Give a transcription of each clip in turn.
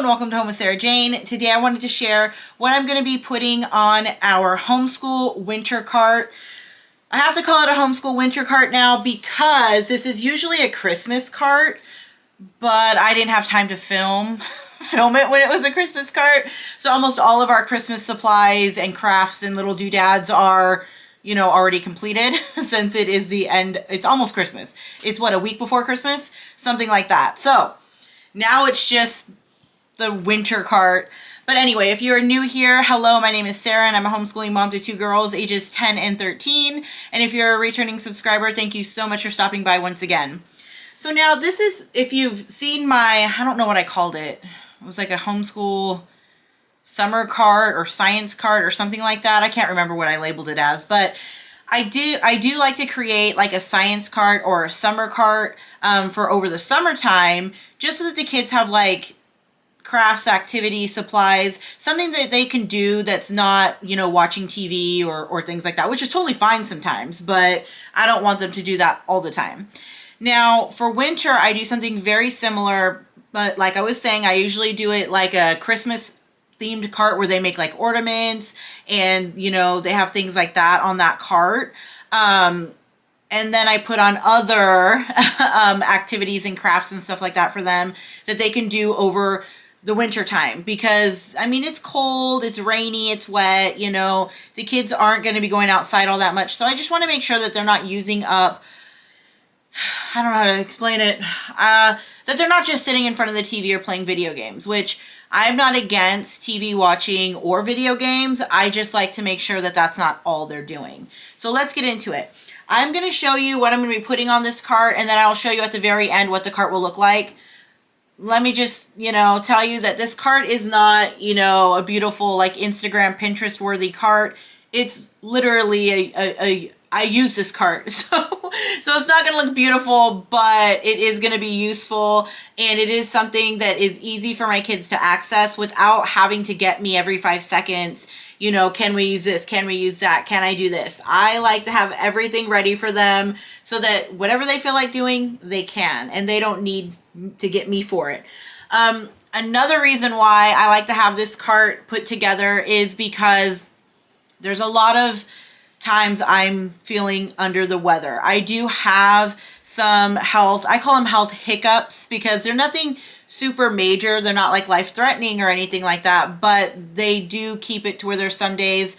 welcome to Home with Sarah Jane. Today I wanted to share what I'm going to be putting on our homeschool winter cart. I have to call it a homeschool winter cart now because this is usually a Christmas cart, but I didn't have time to film it when it was a Christmas cart. So almost all of our Christmas supplies and crafts and little doodads are, you know, already completed since it is the end. It's almost Christmas. It's what, a week before Christmas? Something like that. So now it's just the winter cart. But anyway, if you're new here, hello, my name is Sarah and I'm a homeschooling mom to two girls ages 10 and 13. And if you're a returning subscriber, thank you so much for stopping by once again. So now this is, if you've seen my, I don't know what I called it. It was like a homeschool summer cart or science cart or something like that. I can't remember what I labeled it as, but I do like to create like a science cart or a summer cart for over the summertime, just so that the kids have like crafts, activities, supplies, something that they can do that's not, you know, watching TV or things like that, which is totally fine sometimes, but I don't want them to do that all the time. Now for winter, I do something very similar, but like I was saying, I usually do it like a Christmas themed cart where they make like ornaments and, you know, they have things like that on that cart. And then I put on other activities and crafts and stuff like that for them that they can do over the winter time, because I mean, it's cold, it's rainy, it's wet, you know, the kids aren't going to be going outside all that much. So I just want to make sure that they're not using up, I don't know how to explain it, that they're not just sitting in front of the TV or playing video games, which I'm not against TV watching or video games. I just like to make sure that that's not all they're doing. So let's get into it. I'm going to show you what I'm going to be putting on this cart, and then I'll show you at the very end what the cart will look like. Let me just, you know, tell you that this cart is not, you know, a beautiful, like Instagram, Pinterest worthy cart. It's literally I use this cart. So it's not going to look beautiful, but it is going to be useful. And it is something that is easy for my kids to access without having to get me every 5 seconds. You know, can we use this? Can we use that? Can I do this? I like to have everything ready for them so that whatever they feel like doing, they can, and they don't need to get me for it. Another reason why I like to have this cart put together is because there's a lot of times I'm feeling under the weather. I do have some health, I call them health hiccups, because they're nothing super major. They're not like life-threatening or anything like that, but they do keep it to where there's some days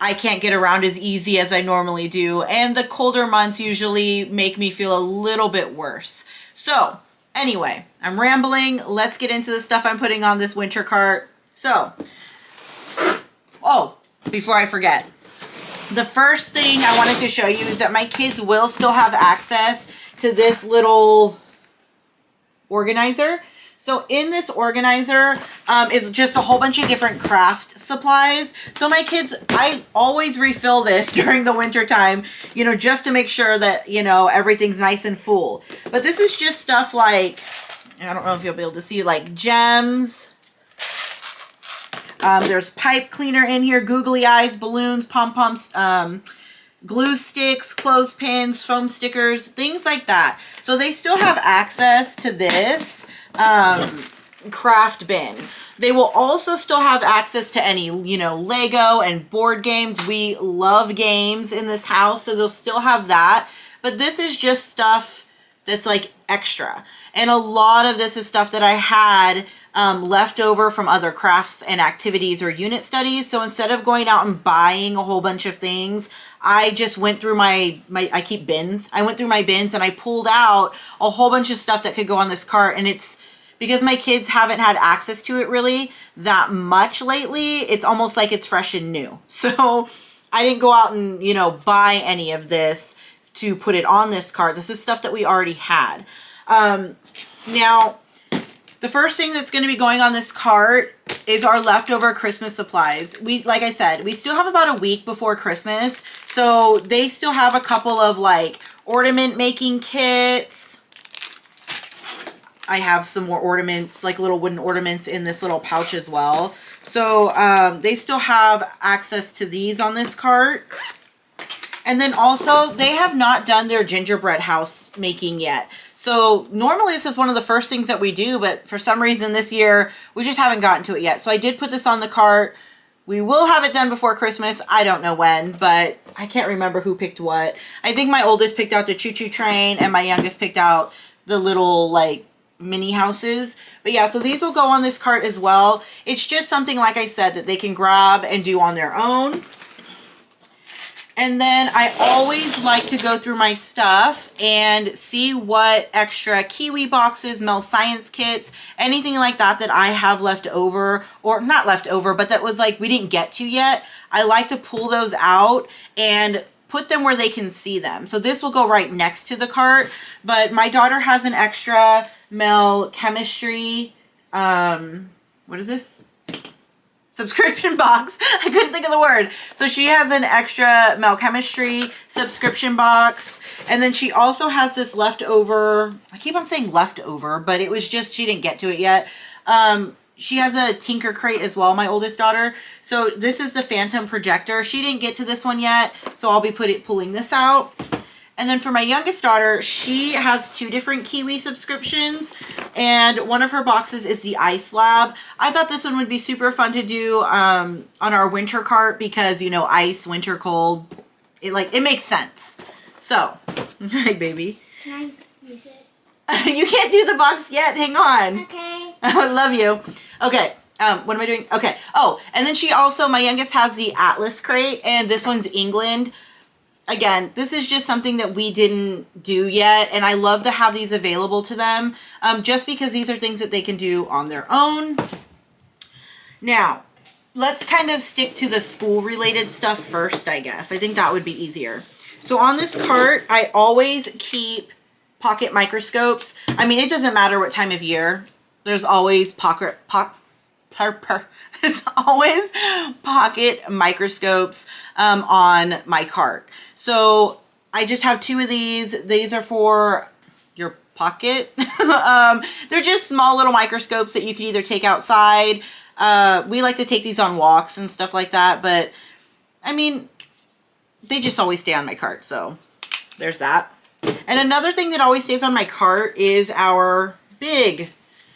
I can't get around as easy as I normally do. And the colder months usually make me feel a little bit worse. So anyway, I'm rambling. Let's get into the stuff I'm putting on this winter cart. So, oh, before I forget, the first thing I wanted to show you is that my kids will still have access to this little organizer. So in this organizer is just a whole bunch of different craft supplies. So my kids, I always refill this during the winter time, you know, just to make sure that, you know, everything's nice and full. But this is just stuff like, I don't know if you'll be able to see, like gems. There's pipe cleaner in here, googly eyes, balloons, pom-poms, glue sticks, clothespins, foam stickers, things like that. So they still have access to this craft bin. They will also still have access to any, you know, Lego and board games. We love games in this house, so they'll still have that. But this is just stuff that's like extra. And a lot of this is stuff that I had left over from other crafts and activities or unit studies. So instead of going out and buying a whole bunch of things, I just went through I keep bins. I went through my bins and I pulled out a whole bunch of stuff that could go on this cart. And it's because my kids haven't had access to it really that much lately. It's almost like it's fresh and new. So I didn't go out and, you know, buy any of this to put it on this cart. This is stuff that we already had. Now, the first thing that's going to be going on this cart is our leftover Christmas supplies. Like I said, we still have about a week before Christmas. So they still have a couple of like ornament making kits. I have some more ornaments, like little wooden ornaments in this little pouch as well. So they still have access to these on this cart. And then also, they have not done their gingerbread house making yet. So normally this is one of the first things that we do, but for some reason this year, we just haven't gotten to it yet. So I did put this on the cart. We will have it done before Christmas. I don't know when, but I can't remember who picked what. I think my oldest picked out the choo-choo train and my youngest picked out the little like mini houses. But yeah, so these will go on this cart as well. It's just something, like I said, that they can grab and do on their own. And then I always like to go through my stuff and see what extra Kiwi boxes, Mel Science kits, anything like that that I have left over, or not left over, but that was like we didn't get to yet. I like to pull those out and put them where they can see them. So this will go right next to the cart, but my daughter has an extra Mel Chemistry, what is this? Subscription box. I couldn't think of the word. So she has an extra Mel Chemistry subscription box. And then she also has this leftover, I keep on saying leftover, but it was just, she didn't get to it yet. She has a Tinker crate as well, my oldest daughter. So this is the Phantom projector. She didn't get to this one yet, so I'll be pulling this out. And then for my youngest daughter, she has 2 different Kiwi subscriptions, and one of her boxes is the Ice Lab. I thought this one would be super fun to do on our winter cart because, you know, ice, winter, cold, it makes sense. So, hi baby. Can I use it? You can't do the box yet, hang on. Okay. I love you. Okay, what am I doing? Okay, oh, and then she also, my youngest has the Atlas crate, and this one's England. Again, this is just something that we didn't do yet, and I love to have these available to them just because these are things that they can do on their own. Now, let's kind of stick to the school-related stuff first, I guess. I think that would be easier. So on this cart, I always keep pocket microscopes. I mean, it doesn't matter what time of year. There's always pocket microscopes on my cart. So I just have 2 of these. These are for your pocket. They're just small little microscopes that you can either take outside. We like to take these on walks and stuff like that, but I mean, they just always stay on my cart. So there's that. And another thing that always stays on my cart is our big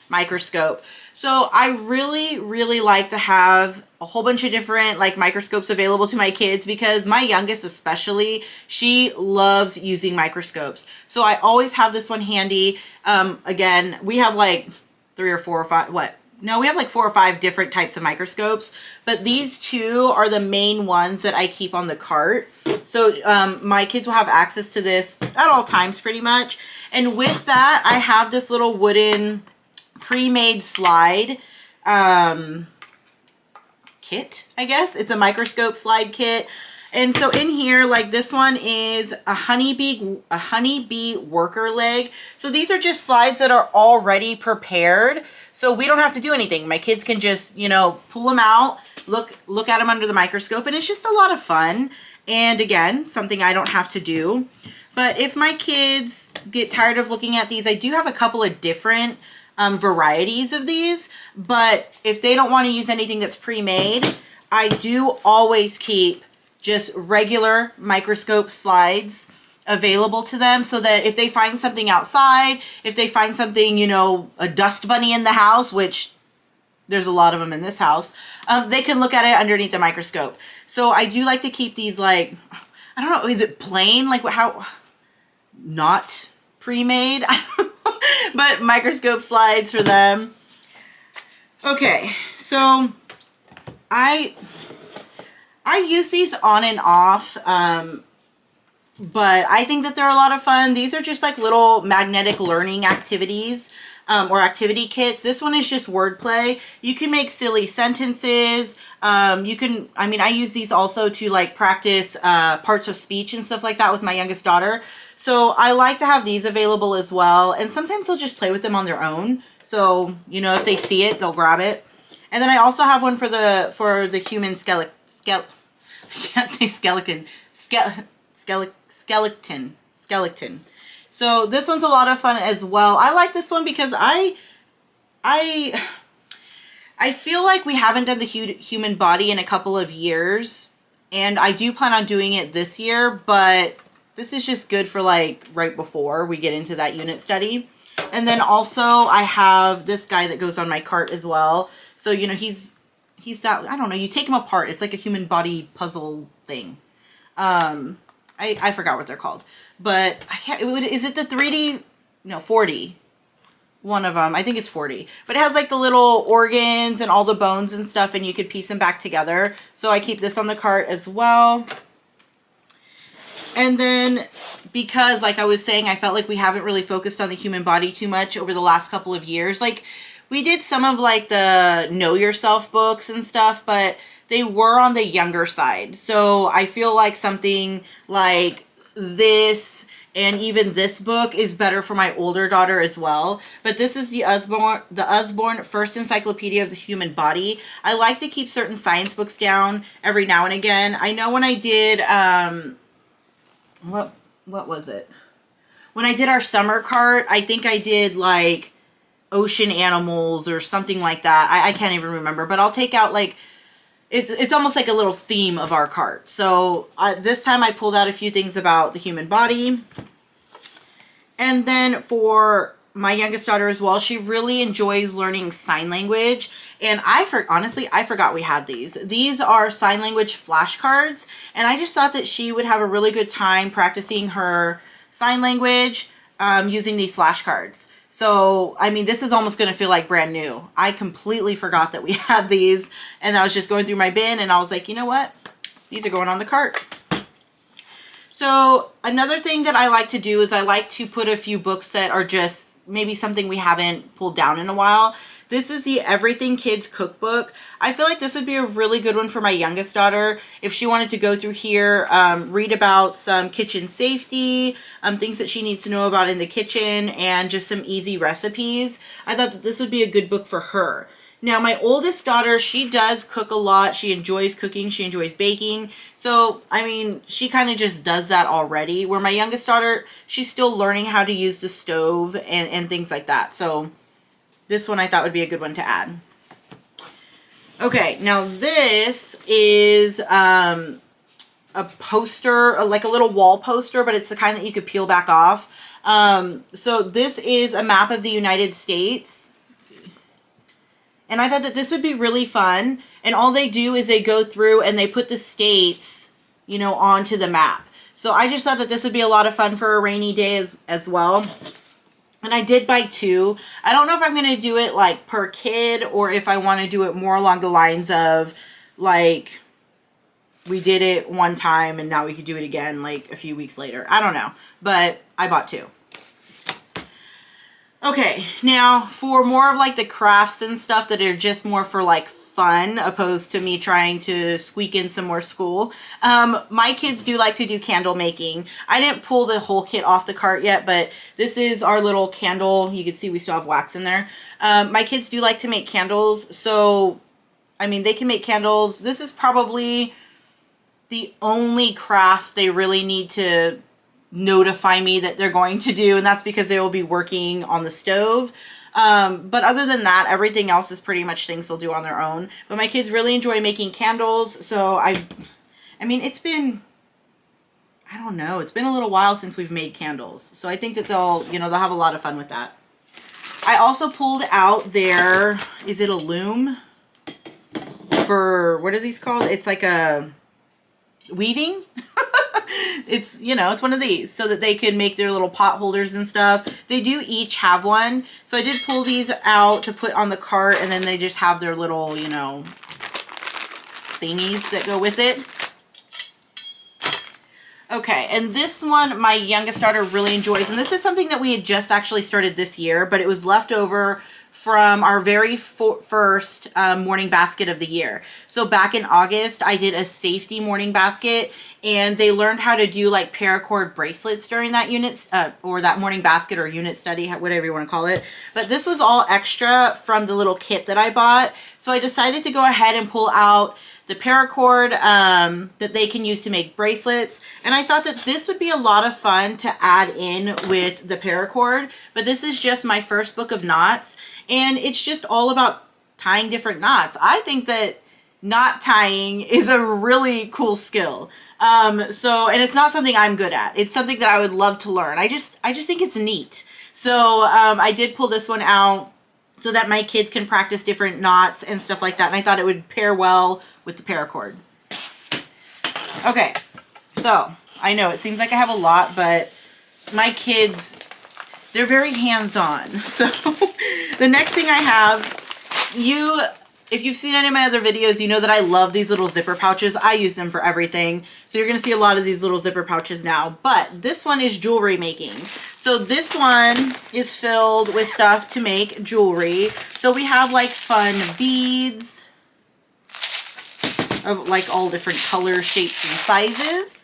microscope. So I really, really like to have a whole bunch of different like microscopes available to my kids because my youngest especially, she loves using microscopes. So I always have this one handy. Again, we have like 3 or 4 or 5, we have like 4 or 5 different types of microscopes, but these 2 are the main ones that I keep on the cart. So my kids will have access to this at all times pretty much. And with that, I have this little wooden pre-made slide kit, I guess. It's a microscope slide kit. And so in here, like this one is a honeybee worker leg. So these are just slides that are already prepared. So we don't have to do anything. My kids can just, you know, pull them out, look at them under the microscope, and it's just a lot of fun. And again, something I don't have to do. But if my kids get tired of looking at these, I do have a couple of different varieties of these, but if they don't want to use anything that's pre-made, I do always keep just regular microscope slides available to them so that if they find something outside, if they find something, you know, a dust bunny in the house, which there's a lot of them in this house, they can look at it underneath the microscope. So I do like to keep these like, I don't know, is it plain? Like how, not pre-made? But microscope slides for them. Okay, so I use these on and off, but I think that they're a lot of fun. These are just like little magnetic learning activities or activity kits. This one is just wordplay. You can make silly sentences. You can, I mean, I use these also to like practice parts of speech and stuff like that with my youngest daughter. So I like to have these available as well. And sometimes they'll just play with them on their own. So, you know, if they see it, they'll grab it. And then I also have one for the human skeleton. I can't say skeleton. Skeleton. So this one's a lot of fun as well. I like this one because I feel like we haven't done the human body in a couple of years. And I do plan on doing it this year, but this is just good for like right before we get into that unit study. And then also I have this guy that goes on my cart as well. So, you know, he's that, I don't know, you take him apart. It's like a human body puzzle thing. I forgot what they're called, but I can't, is it the 3D? No, 4D. One of them, I think it's 40, but it has like the little organs and all the bones and stuff, and you could piece them back together. So I keep this on the cart as well. And then because, like I was saying, I felt like we haven't really focused on the human body too much over the last couple of years. Like we did some of like the Know Yourself books and stuff, but they were on the younger side. So I feel like something like this and even this book is better for my older daughter as well. But this is the Usborne First Encyclopedia of the Human Body. I like to keep certain science books down every now and again. I know when I did, what was it? When I did our summer cart, I think I did like ocean animals or something like that. I can't even remember, but I'll take out like, it's almost like a little theme of our cart. So this time I pulled out a few things about the human body. And then for my youngest daughter as well, she really enjoys learning sign language. And honestly, I forgot we had these. These are sign language flashcards. And I just thought that she would have a really good time practicing her sign language using these flashcards. So, I mean, this is almost going to feel like brand new. I completely forgot that we had these, and I was just going through my bin, and I was like, you know what? These are going on the cart. So, another thing that I like to do is I like to put a few books that are just maybe something we haven't pulled down in a while. This is the Everything Kids Cookbook. I feel like this would be a really good one for my youngest daughter if she wanted to go through here, read about some kitchen safety, things that she needs to know about in the kitchen, and just some easy recipes. I thought that this would be a good book for her. Now, my oldest daughter, she does cook a lot. She enjoys cooking. She enjoys baking. So, I mean, she kind of just does that already. Where my youngest daughter, she's still learning how to use the stove and things like that. So, this one I thought would be a good one to add. Okay, now this is a poster, like a little wall poster, but it's the kind that you could peel back off. So this is a map of the United States. Let's see. And I thought that this would be really fun. And all they do is they go through and they put the states, you know, onto the map. So I just thought that this would be a lot of fun for a rainy day as well. And I did buy two. I don't know if I'm going to do it like per kid or if I want to do it more along the lines of like we did it one time and now we could do it again like a few weeks later. I don't know, but I bought two. Okay, now for more of like the crafts and stuff that are just more for like fun opposed to me trying to squeak in some more school. My kids do like to do candle making. I didn't pull the whole kit off the cart yet, but this is our little candle. You can see we still have wax in there. My kids do like to make candles. So, I mean, they can make candles. This is probably the only craft they really need to notify me that they're going to do. And that's because they will be working on the stove. But other than that, everything else is pretty much things they'll do on their own. But my kids really enjoy making candles. So I mean, it's been, I don't know, it's been a little while since we've made candles. So I think that they'll have a lot of fun with that. I also pulled out their, is it a loom? For, what are these called? It's like a weaving. It's, it's one of these so that they can make their little pot holders and stuff. They do each have one. So I did pull these out to put on the cart, and then they just have their little, thingies that go with it. Okay, and this one my youngest daughter really enjoys, and this is something that we had just actually started this year, but it was left over from our very first morning basket of the year. So back in August, I did a safety morning basket, and they learned how to do like paracord bracelets during that unit or that morning basket or unit study, whatever you want to call it. But this was all extra from the little kit that I bought. So I decided to go ahead and pull out the paracord that they can use to make bracelets. And I thought that this would be a lot of fun to add in with the paracord. But this is just my first book of knots. And it's just all about tying different knots. I think that knot tying is a really cool skill. And it's not something I'm good at. It's something that I would love to learn. I just think it's neat. So I did pull this one out so that my kids can practice different knots and stuff like that. And I thought it would pair well with the paracord. Okay, so I know it seems like I have a lot, but my kids, they're very hands-on. So the next thing I have, if you've seen any of my other videos, you know that I love these little zipper pouches. I use them for everything. So you're going to see a lot of these little zipper pouches now. But this one is jewelry making. So this one is filled with stuff to make jewelry. So we have like fun beads of like all different colors, shapes, and sizes.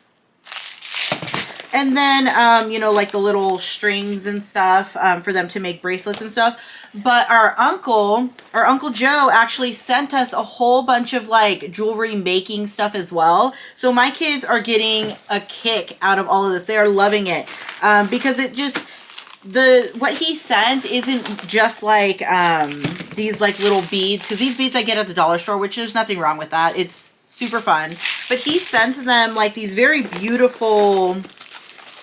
And then, you know, like the little strings and stuff for them to make bracelets and stuff. But our Uncle Joe actually sent us a whole bunch of like jewelry making stuff as well. So my kids are getting a kick out of all of this. They are loving it because it just, what he sent isn't just like these like little beads, because these beads I get at the dollar store, which there's nothing wrong with that. It's super fun. But he sent them like these very beautiful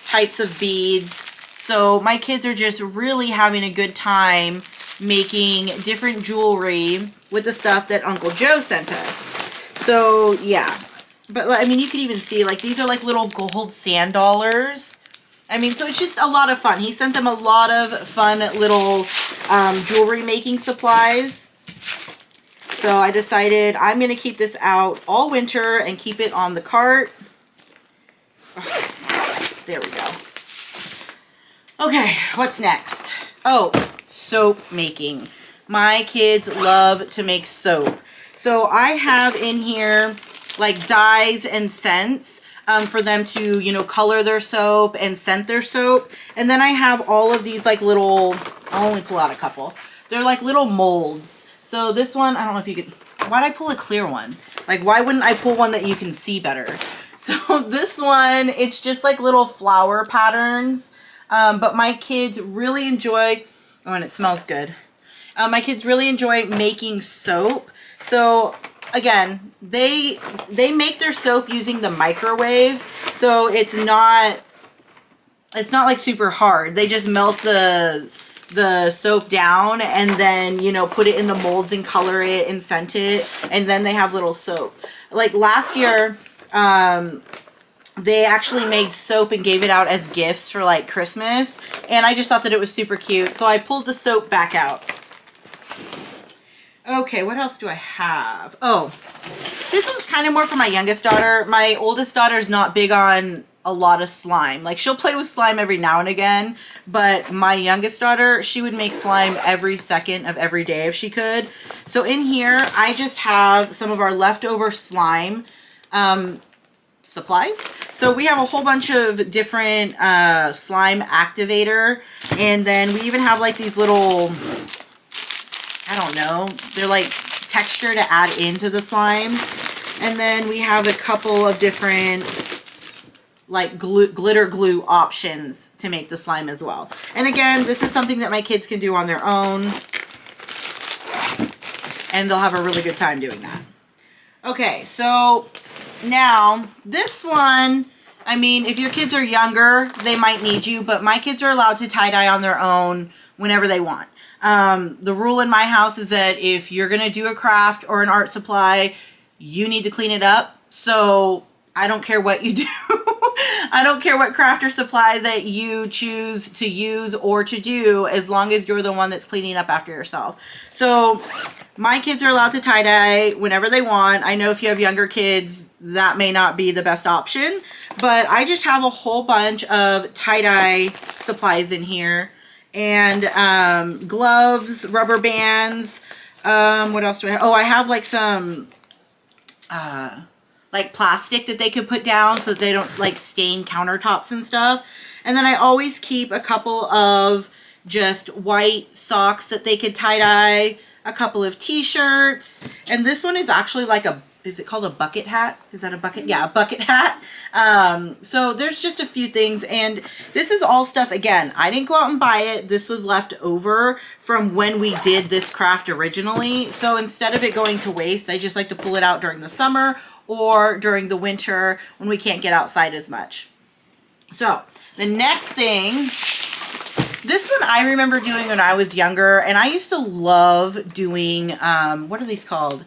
types of beads. So my kids are just really having a good time making different jewelry with the stuff that Uncle Joe sent us. So yeah, but I mean, you can even see like these are like little gold sand dollars. I mean, so it's just a lot of fun. He sent them a lot of fun little jewelry making supplies. So I decided I'm going to keep this out all winter and keep it on the cart. There we go. Okay, what's next? Oh, soap making. My kids love to make soap. So I have in here like dyes and scents for them to, you know, color their soap and scent their soap. And then I have all of these like little, I'll only pull out a couple. They're like little molds. So this one, I don't know if you could, why'd I pull a clear one? Like, why wouldn't I pull one that you can see better? So this one, it's just like little flower patterns. But my kids really enjoy, oh, and it smells good. My kids really enjoy making soap. So again, they make their soap using the microwave. So it's not like super hard. They just melt the soap down and then, you know, put it in the molds and color it and scent it. And then they have little soap. Like last year, they actually made soap and gave it out as gifts for like Christmas. And I just thought that it was super cute. So I pulled the soap back out. Okay, what else do I have? Oh, this one's kind of more for my youngest daughter. My oldest daughter's not big on a lot of slime. Like, she'll play with slime every now and again, but my youngest daughter, she would make slime every second of every day if she could. So in here, I just have some of our leftover slime supplies. So we have a whole bunch of different slime activator, and then we even have like these little, I don't know, they're like texture to add into the slime. And then we have a couple of different like glitter glue options to make the slime as well. And again, this is something that my kids can do on their own, and they'll have a really good time doing that. Okay, so now this one, I mean, if your kids are younger, they might need you, but my kids are allowed to tie-dye on their own whenever they want. The rule in my house is that if you're gonna do a craft or an art supply, you need to clean it up. So I don't care what you do. I don't care what craft or supply that you choose to use or to do, as long as you're the one that's cleaning up after yourself. So my kids are allowed to tie-dye whenever they want. I know if you have younger kids, that may not be the best option, but I just have a whole bunch of tie-dye supplies in here. And gloves, rubber bands. What else do I have? Oh, I have like some like plastic that they could put down so that they don't like stain countertops and stuff. And then I always keep a couple of just white socks that they could tie-dye, a couple of t-shirts, and this one is actually like a is it called a bucket hat? Is that a bucket? Yeah, a bucket hat. So there's just a few things, and this is all stuff, again, I didn't go out and buy it. This was left over from when we did this craft originally. So instead of it going to waste, I just like to pull it out during the summer or during the winter when we can't get outside as much. So the next thing, this one I remember doing when I was younger, and I used to love doing, what are these called?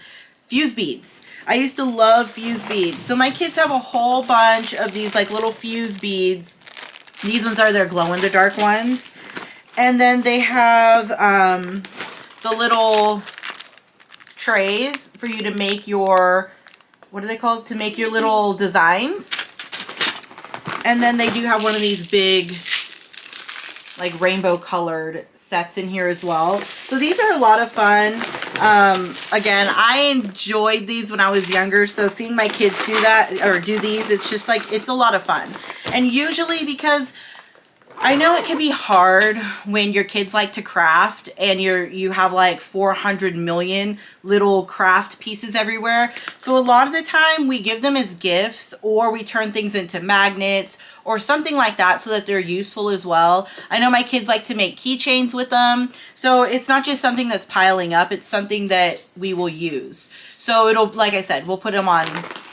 Fuse beads. I used to love fuse beads. So my kids have a whole bunch of these like little fuse beads. These ones are their glow-in-the-dark ones. And then they have the little trays for you to make your, what are they called? To make your little designs. And then they do have one of these big, like rainbow colored sets in here as well. So these are a lot of fun. Again, I enjoyed these when I was younger. So seeing my kids do that or do these, it's just like, it's a lot of fun. And usually, because I know it can be hard when your kids like to craft and you have like 400 million little craft pieces everywhere. So a lot of the time we give them as gifts, or we turn things into magnets or something like that so that they're useful as well. I know my kids like to make keychains with them. So it's not just something that's piling up, it's something that we will use. So it'll, like I said, we'll put them on,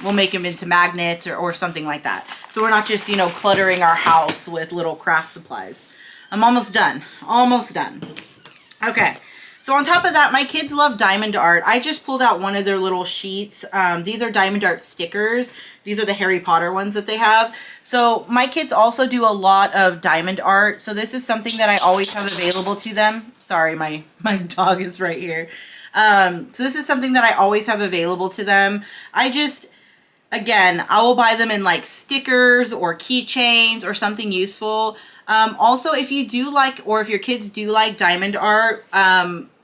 we'll make them into magnets or something like that. So we're not just, you know, cluttering our house with little craft supplies. I'm almost done. Almost done. Okay. So on top of that, my kids love diamond art. I just pulled out one of their little sheets. These are diamond art stickers. These are the Harry Potter ones that they have. So my kids also do a lot of diamond art. So this is something that I always have available to them. Sorry, my dog is right here. So this is something that I always have available to them. Again, I will buy them in like stickers or keychains or something useful. Also, if you do like, or if your kids do like diamond art,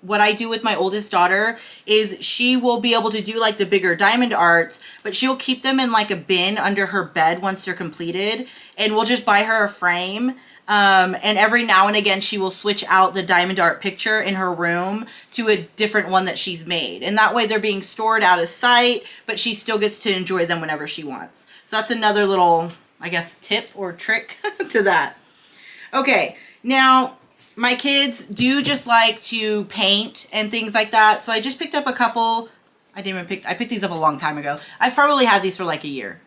what I do with my oldest daughter is she will be able to do like the bigger diamond arts, but she'll keep them in like a bin under her bed once they're completed, and we'll just buy her a frame. And every now and again, she will switch out the diamond art picture in her room to a different one that she's made. And that way they're being stored out of sight, but she still gets to enjoy them whenever she wants. So that's another little, I guess, tip or trick to that. Okay, now my kids do just like to paint and things like that. So I just picked up a couple. I picked these up a long time ago. I've probably had these for like a year.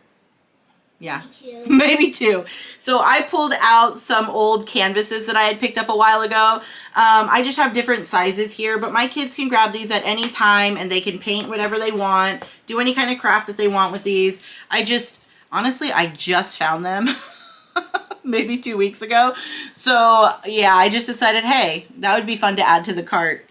Yeah, maybe two. So I pulled out some old canvases that I had picked up a while ago. I just have different sizes here, but my kids can grab these at any time and they can paint whatever they want, do any kind of craft that they want with these. Honestly, I just found them maybe 2 weeks ago. So yeah, I just decided, hey, that would be fun to add to the cart.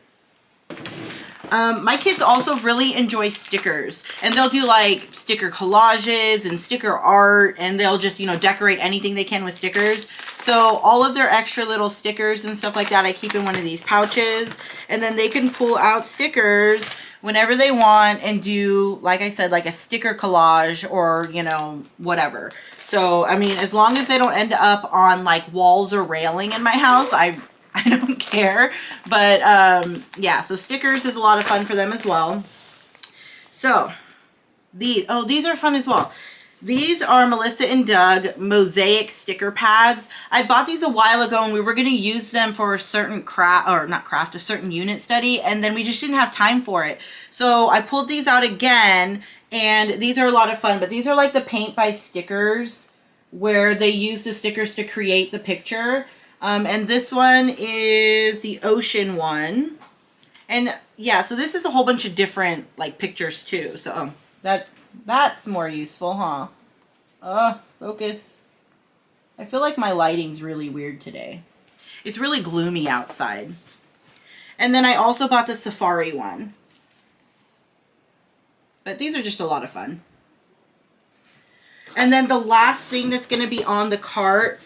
My kids also really enjoy stickers, and they'll do like sticker collages and sticker art, and they'll just, you know, decorate anything they can with stickers. So all of their extra little stickers and stuff like that, I keep in one of these pouches, and then they can pull out stickers whenever they want and do, like I said, like a sticker collage or, you know, whatever. So, I mean, as long as they don't end up on like walls or railing in my house, I don't care. But yeah, so stickers is a lot of fun for them as well. So these are fun as well. These are Melissa and Doug Mosaic sticker pads. I bought these a while ago and we were going to use them for a certain a certain unit study, and then we just didn't have time for it. So I pulled these out again, and these are a lot of fun, but these are like the paint by stickers where they use the stickers to create the picture. And this one is the ocean one. And yeah, so this is a whole bunch of different like pictures too. So that's more useful, huh? Focus. I feel like my lighting's really weird today. It's really gloomy outside. And then I also bought the safari one. But these are just a lot of fun. And then the last thing that's going to be on the cart,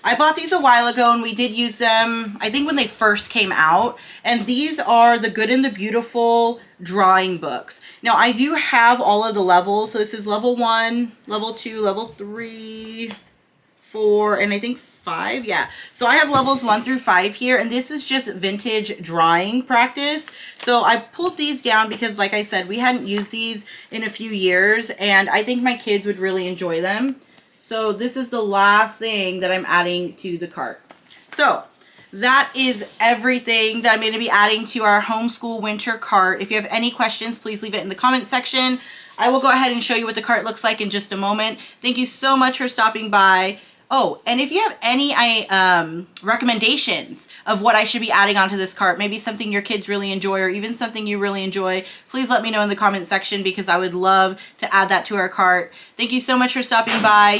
I bought these a while ago and we did use them, I think, when they first came out. And these are the Good and the Beautiful drawing books. Now, I do have all of the levels. So this is level 1, level 2, level 3, 4, and I think 5. Yeah. So I have levels 1 through 5 here, and this is just vintage drawing practice. So I pulled these down because, like I said, we hadn't used these in a few years, and I think my kids would really enjoy them. So this is the last thing that I'm adding to the cart. So that is everything that I'm going to be adding to our homeschool winter cart. If you have any questions, please leave it in the comment section. I will go ahead and show you what the cart looks like in just a moment. Thank you so much for stopping by. Oh, and if you have any recommendations of what I should be adding onto this cart, maybe something your kids really enjoy or even something you really enjoy, please let me know in the comment section because I would love to add that to our cart. Thank you so much for stopping by.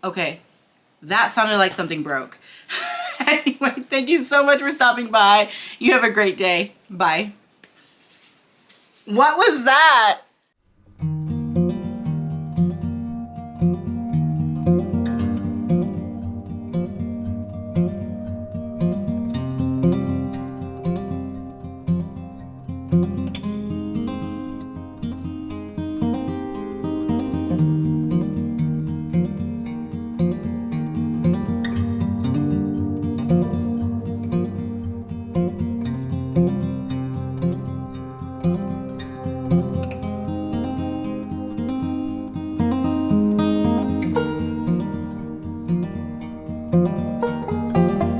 Okay, that sounded like something broke. Anyway, thank you so much for stopping by. You have a great day. Bye. What was that?